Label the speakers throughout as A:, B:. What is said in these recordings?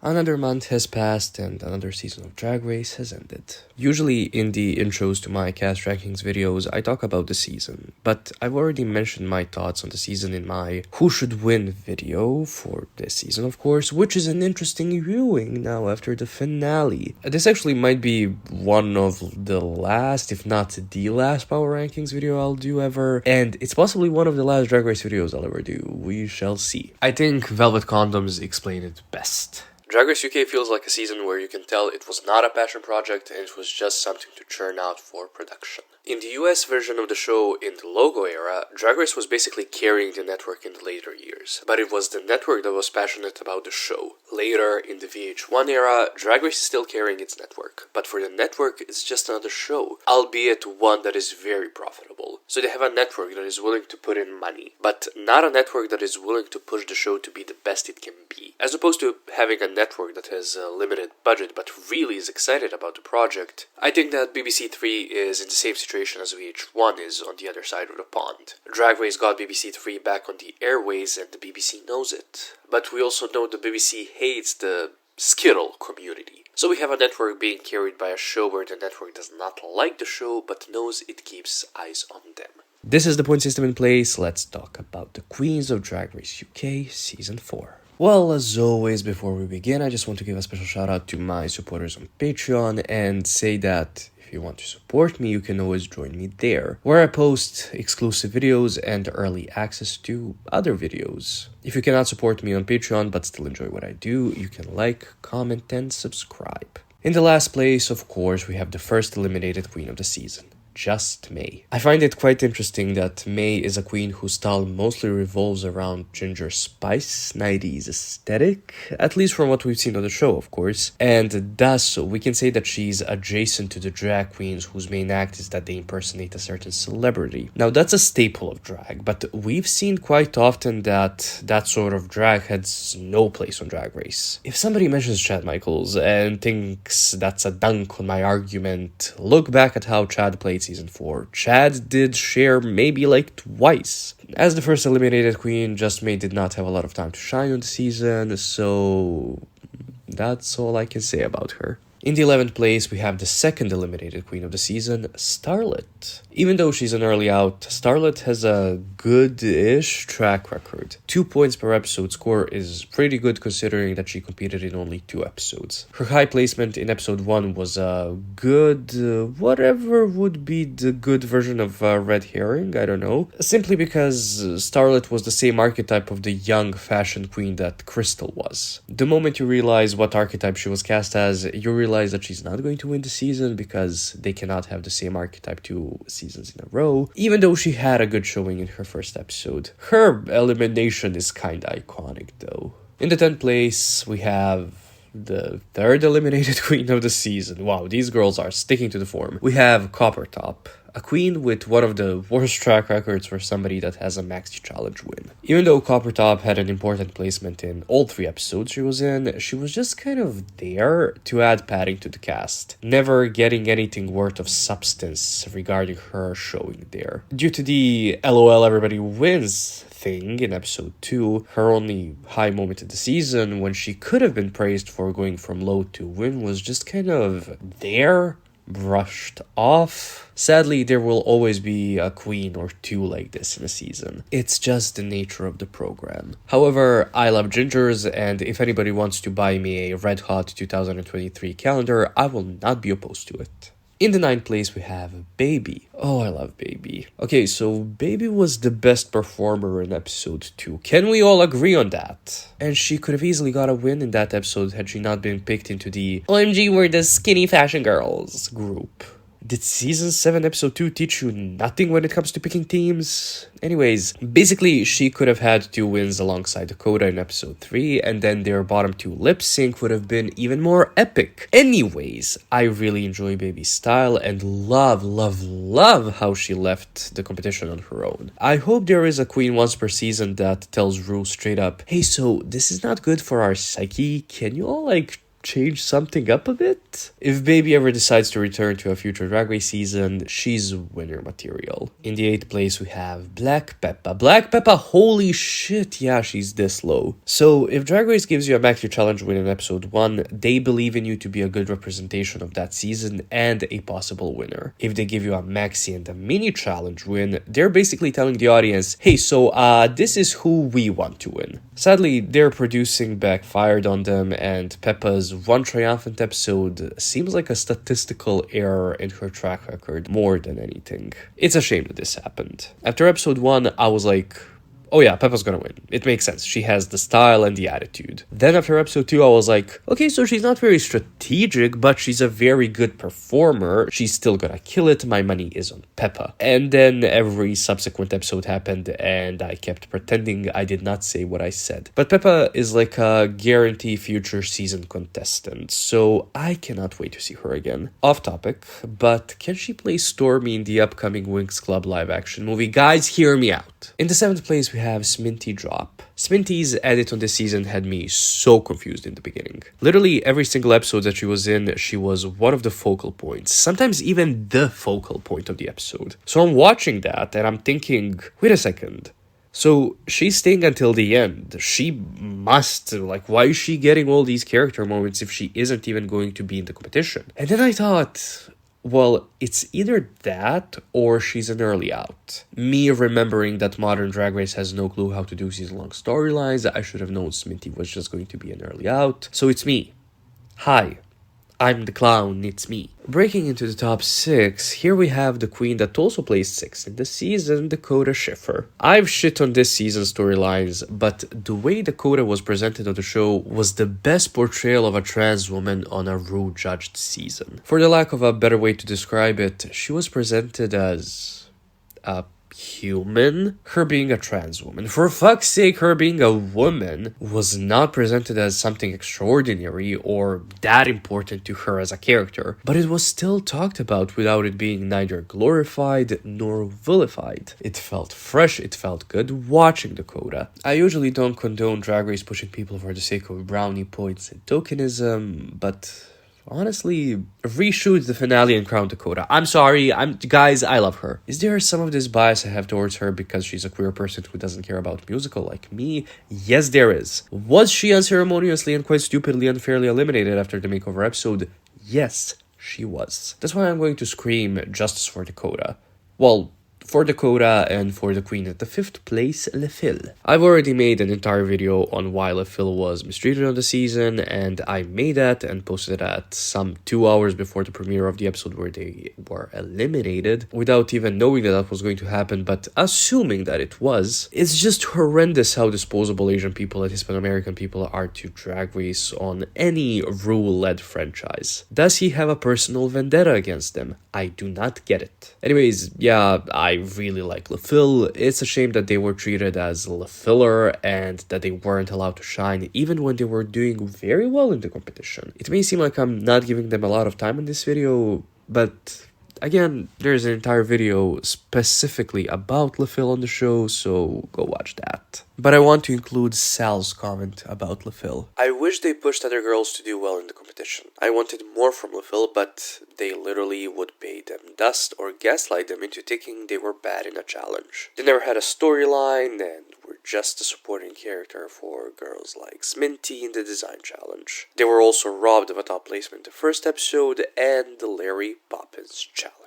A: Another month has passed and another season of Drag Race has ended. Usually in the intros to my cast rankings videos, I talk about the season, but I've already mentioned my thoughts on the season in my Who Should Win video for this season, of course, which is an interesting viewing now after the finale. This actually might be one of the last, if not the last power rankings video I'll do ever, and it's possibly one of the last Drag Race videos I'll ever do. We shall see. I think Velvet Condoms explain it best. Drag Race UK feels like a season where you can tell it was not a passion project and it was just something to churn out for production. In the US version of the show, in the logo era, Drag Race was basically carrying the network in the later years, but it was the network that was passionate about the show. Later, in the VH1 era, Drag Race is still carrying its network, but for the network, it's just another show, albeit one that is very profitable. So they have a network that is willing to put in money, but not a network that is willing to push the show to be the best it can be. As opposed to having a network that has a limited budget but really is excited about the project, I think that BBC 3 is in the same situation as VH1 is on the other side of the pond. Drag Race got BBC 3 back on the airways and the BBC knows it. But we also know the BBC hates the Skittle community. So we have a network being carried by a show where the network does not like the show but knows it keeps eyes on them. This is the point system in place. Let's talk about the Queens of Drag Race UK Season 4. Well, as always, before we begin, I just want to give a special shout out to my supporters on Patreon and say that if you want to support me, you can always join me there, where I post exclusive videos and early access to other videos. If you cannot support me on Patreon but still enjoy what I do, you can like, comment, and subscribe. In the last place, of course, we have the first eliminated queen of the season. Just May. I find it quite interesting that May is a queen whose style mostly revolves around ginger spice, 90s aesthetic, at least from what we've seen on the show, of course, and thus we can say that she's adjacent to the drag queens whose main act is that they impersonate a certain celebrity. Now that's a staple of drag, but we've seen quite often that that sort of drag has no place on Drag Race. If somebody mentions Chad Michaels and thinks that's a dunk on my argument, look back at how Chad played Season 4. Chad did share maybe like twice. As the first eliminated queen, Just May did not have a lot of time to shine on the season, so that's all I can say about her. In the 11th place, we have the second eliminated queen of the season, Starlet. Even though she's an early out, Starlet has a good-ish track record. 2 points per episode score is pretty good considering that she competed in only 2 episodes. Her high placement in episode 1 was a good, whatever would be the good version of Red Herring, I don't know. Simply because Starlet was the same archetype of the young fashion queen that Crystal was. The moment you realize what archetype she was cast as, you realize that she's not going to win the season because they cannot have the same archetype 2 seasons in a row, even though she had a good showing in her first episode. Her elimination is kinda iconic though. In the 10th place, we have the third eliminated queen of the season. Wow, these girls are sticking to the form. We have Topp, a queen with one of the worst track records for somebody that has a Maxi Challenge win. Even though Topp had an important placement in all 3 episodes she was in, she was just kind of there to add padding to the cast, never getting anything worth of substance regarding her showing there. Due to the LOL everybody wins thing in episode 2, her only high moment of the season when she could have been praised for going from low to win was just kind of there, brushed off. Sadly, there will always be a queen or 2 like this in a season. It's just the nature of the program. However, I love gingers, and if anybody wants to buy me a Red Hot 2023 calendar, I will not be opposed to it. In the 9th place, we have Baby. Oh, I love Baby. Okay, so Baby was the best performer in episode 2. Can we all agree on that? And she could have easily got a win in that episode had she not been picked into the OMG, we're the skinny fashion girls group. Did season 7 episode 2 teach you nothing when it comes to picking teams? Anyways, basically she could have had 2 wins alongside Dakota in episode 3, and then their bottom 2 lip sync would have been even more epic. Anyways, I really enjoy Baby's style and love how she left the competition on her own. I hope there is a queen once per season that tells Ru straight up, hey, so this is not good for our psyche, can you all change something up a bit. If Baby ever decides to return to a future Drag Race season, she's winner material. In the 8th place, we have Black Peppa. Black Peppa, holy shit, yeah, she's this low. So, if Drag Race gives you a Maxi Challenge win in episode 1, they believe in you to be a good representation of that season and a possible winner. If they give you a Maxi and a Mini Challenge win, they're basically telling the audience, hey, so this is who we want to win. Sadly, their producing backfired on them, and Peppa's one triumphant episode seems like a statistical error in her track record more than anything. It's a shame that this happened. After episode 1, I was like, oh yeah, Peppa's gonna win. It makes sense. She has the style and the attitude. Then after episode 2, I was like, okay, so she's not very strategic, but she's a very good performer. She's still gonna kill it. My money is on Peppa. And then every subsequent episode happened, and I kept pretending I did not say what I said. But Peppa is like a guarantee future season contestant, so I cannot wait to see her again. Off topic, but can she play Stormy in the upcoming Winx Club live action movie? Guys, hear me out. In the 7th place, we have Sminty drop. Sminty's edit on this season had me so confused in the beginning. Literally every single episode that she was in, she was one of the focal points, sometimes even the focal point of the episode. So I'm watching that and I'm thinking, wait a second. So she's staying until the end. She must, why is she getting all these character moments if she isn't even going to be in the competition? And then I thought, well, it's either that or she's an early out. Me remembering that modern Drag Race has no clue how to do season-long storylines, I should have known Sminty was just going to be an early out. So it's me. Hi. I'm the clown, it's me. Breaking into the top 6, here we have the queen that also placed 6th in the season, Dakota Schiffer. I've shit on this season's storylines, but the way Dakota was presented on the show was the best portrayal of a trans woman on a Ru-judged season. For the lack of a better way to describe it, she was presented as a human. Her being a trans woman, for fuck's sake, her being a woman was not presented as something extraordinary or that important to her as a character, but it was still talked about without it being neither glorified nor vilified. It felt fresh, it felt good watching Dakota. I usually don't condone Drag Race pushing people for the sake of brownie points and tokenism, but honestly, reshoot the finale and crown Dakota. I'm sorry, guys, I love her. Is there some of this bias I have towards her because she's a queer person who doesn't care about musical like me? Yes, there is. Was she unceremoniously and quite stupidly unfairly eliminated after the makeover episode? Yes, she was. That's why I'm going to scream justice for Dakota. Well, for Dakota and for the queen at the 5th place, LeFil. I've already made an entire video on why LeFil was mistreated on the season, and I made that and posted it at some 2 hours before the premiere of the episode where they were eliminated, without even knowing that was going to happen, but assuming that it was. It's just horrendous how disposable Asian people and Hispano-American people are to Drag Race on any rule-led franchise. Does he have a personal vendetta against them? I do not get it. Anyways, yeah, I really like LeFil. It's a shame that they were treated as LeFiller and that they weren't allowed to shine even when they were doing very well in the competition. It may seem like I'm not giving them a lot of time in this video, but again, there's an entire video specifically about LeFil on the show, so go watch that. But I want to include Sal's comment about LeFil. I wish they pushed other girls to do well in the competition. I wanted more from LeFil, but they literally would pay them dust or gaslight them into thinking they were bad in a challenge. They never had a storyline and were just a supporting character for girls like Sminty in the design challenge. They were also robbed of a top placement in the first episode and the Larry Poppins challenge.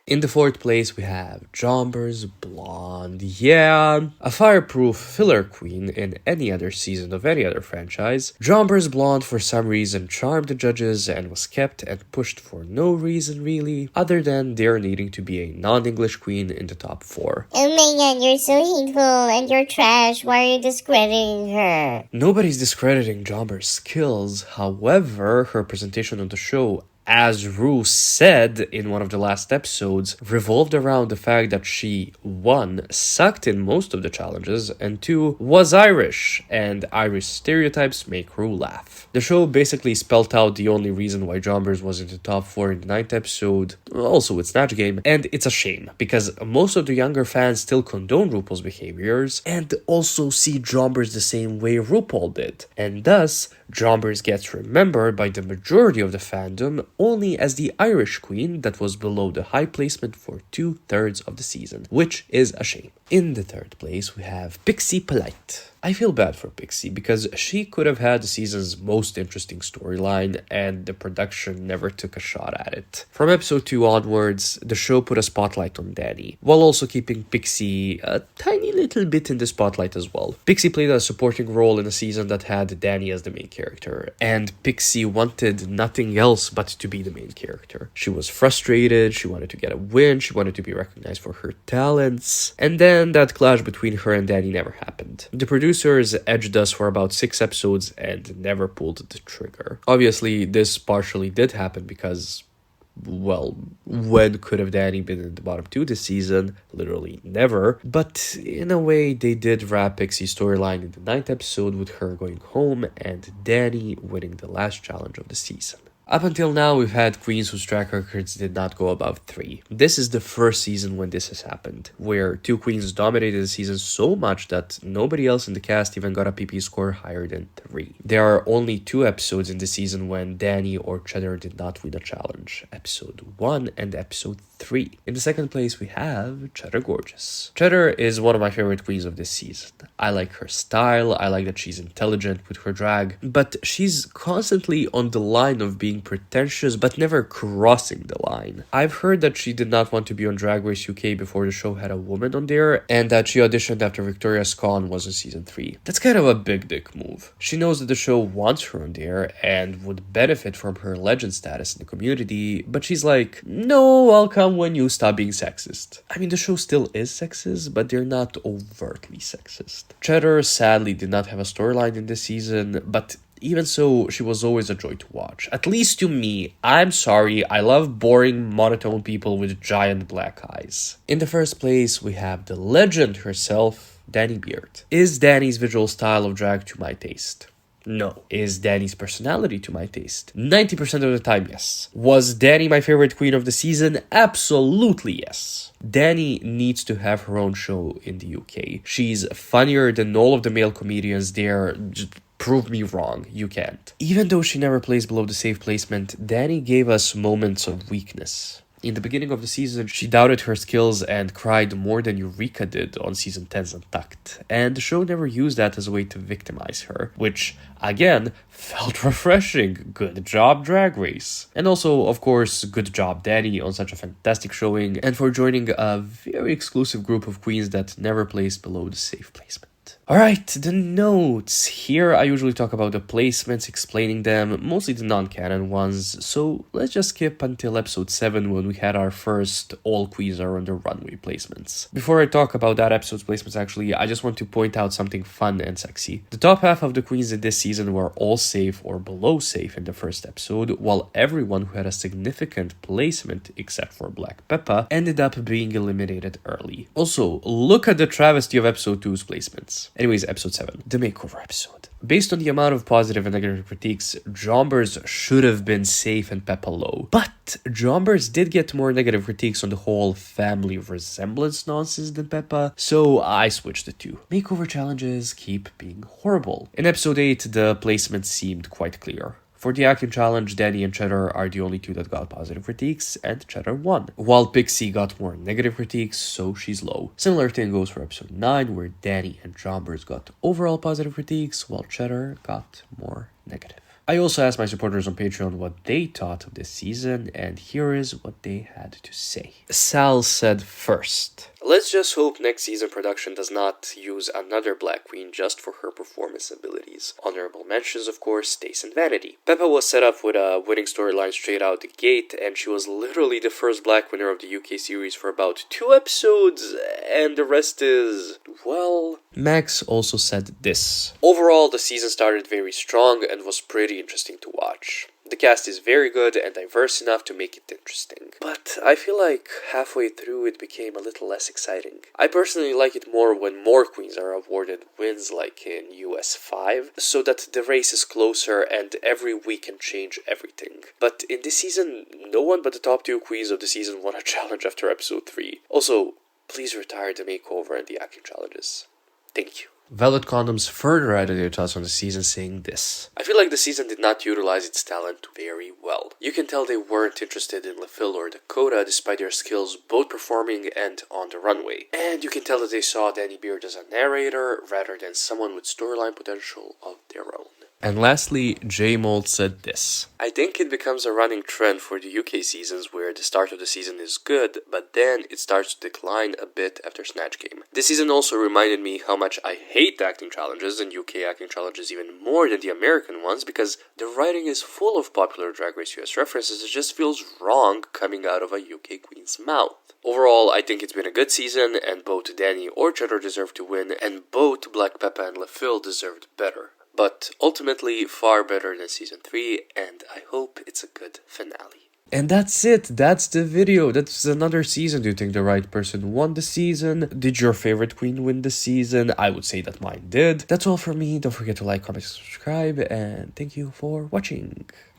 A: In the 4th place, we have Jonbers Blonde. Yeah, a fireproof filler queen in any other season of any other franchise. Jonbers Blonde for some reason charmed the judges and was kept and pushed for no reason really, other than there needing to be a non-English queen in the top 4.
B: Oh my god, you're so hateful and you're trash. Why are you discrediting her?
A: Nobody's discrediting Jonbers' skills, however, her presentation on the show as Ru said in one of the last episodes, revolved around the fact that she, 1, sucked in most of the challenges, and 2, was Irish, and Irish stereotypes make Ru laugh. The show basically spelled out the only reason why Jonbers was in the top 4 in the 9th episode, also with Snatch Game, and it's a shame, because most of the younger fans still condone RuPaul's behaviors, and also see Jonbers the same way RuPaul did, and thus, Jonbers gets remembered by the majority of the fandom only as the Irish queen that was below the high placement for 2/3 of the season, which is a shame. In the 3rd place, we have Pixie Polite. I feel bad for Pixie because she could have had the season's most interesting storyline and the production never took a shot at it. From episode 2 onwards, the show put a spotlight on Danny, while also keeping Pixie a tiny little bit in the spotlight as well. Pixie played a supporting role in a season that had Danny as the main character, and Pixie wanted nothing else but to be the main character. She was frustrated, she wanted to get a win, she wanted to be recognized for her talents, and then that clash between her and Danny never happened. The producers edged us for about 6 episodes and never pulled the trigger. Obviously, this partially did happen because, well, when could have Danny been in the bottom 2 this season? Literally never. But in a way, they did wrap Pixie's storyline in the 9th episode with her going home and Danny winning the last challenge of the season. Up until now, we've had queens whose track records did not go above 3. This is the first season when this has happened, where 2 queens dominated the season so much that nobody else in the cast even got a PP score higher than 3. There are only 2 episodes in the season when Danny or Cheddar did not win a challenge, episode 1 and episode 3. In the 2nd place, we have Cheddar Gorgeous. Cheddar is one of my favorite queens of this season. I like her style, I like that she's intelligent with her drag, but she's constantly on the line of being pretentious but never crossing the line. I've heard that she did not want to be on Drag Race UK before the show had a woman on there, and that she auditioned after Victoria Scone was in season 3. That's kind of a big dick move. She knows that the show wants her on there and would benefit from her legend status in the community, but she's like, no, I'll come when you stop being sexist. I mean, the show still is sexist, but they're not overtly sexist. Cheddar sadly did not have a storyline in this season, but even so, she was always a joy to watch. At least to me. I'm sorry, I love boring, monotone people with giant black eyes. In the 1st place, we have the legend herself, Danny Beard. Is Danny's visual style of drag to my taste? No. Is Danny's personality to my taste? 90% of the time, yes. Was Danny my favorite queen of the season? Absolutely yes. Danny needs to have her own show in the UK. She's funnier than all of the male comedians there. Prove me wrong, you can't. Even though she never plays below the safe placement, Danny gave us moments of weakness. In the beginning of the season, she doubted her skills and cried more than Eureka did on season 10's Untucked, and the show never used that as a way to victimize her, which, again, felt refreshing. Good job, Drag Race. And also, of course, good job, Danny, on such a fantastic showing, and for joining a very exclusive group of queens that never placed below the safe placement. Alright, the notes. Here I usually talk about the placements, explaining them, mostly the non-canon ones, so let's just skip until episode 7 when we had our first all queens are on the runway placements. Before I talk about that episode's placements actually, I just want to point out something fun and sexy. The top half of the queens in this season were all safe or below safe in the first episode, while everyone who had a significant placement, except for Black Peppa, ended up being eliminated early. Also, look at the travesty of episode 2's placements. Anyways, episode 7, the makeover episode. Based on the amount of positive and negative critiques, Jonbers should have been safe and Peppa low. But Jonbers did get more negative critiques on the whole family resemblance nonsense than Peppa, so I switched the two. Makeover challenges keep being horrible. In episode 8, the placement seemed quite clear. For the acting challenge, Danny and Cheddar are the only 2 that got positive critiques, and Cheddar won. While Pixie got more negative critiques, so she's low. Similar thing goes for episode 9, where Danny and Jonbers got overall positive critiques, while Cheddar got more negative. I also asked my supporters on Patreon what they thought of this season, and here is what they had to say. Sal said first, let's just hope next season production does not use another black queen just for her performance abilities. Honorable mentions, of course, Stace and Vanity. Peppa was set up with a winning storyline straight out the gate, and she was literally the first black winner of the UK series for about 2 episodes, and the rest is, well... Max also said this. Overall, the season started very strong and was pretty interesting to watch. The cast is very good and diverse enough to make it interesting. But I feel like halfway through it became a little less exciting. I personally like it more when more queens are awarded wins like in US 5, so that the race is closer and every week can change everything. But in this season, no one but the top 2 queens of the season won a challenge after episode 3. Also, please retire the makeover and the acting challenges. Thank you. Velvet Condoms further added their thoughts on the season, saying this: I feel like the season did not utilize its talent very well. You can tell they weren't interested in LaFille or Dakota despite their skills both performing and on the runway. And you can tell that they saw Danny Beard as a narrator rather than someone with storyline potential of their own. And lastly, J Mold said this: I think it becomes a running trend for the UK seasons where the start of the season is good, but then it starts to decline a bit after Snatch Game. This season also reminded me how much I hate acting challenges and UK acting challenges even more than the American ones because the writing is full of popular Drag Race US references. It just feels wrong coming out of a UK queen's mouth. Overall, I think it's been a good season, and both Danny or Cheddar deserve to win, and both Black Peppa and LaFille deserved better. But ultimately, far better than Season 3, and I hope it's a good finale. And that's it. That's the video. That's another season. Do you think the right person won the season? Did your favorite queen win the season? I would say that mine did. That's all for me. Don't forget to like, comment, subscribe, and thank you for watching.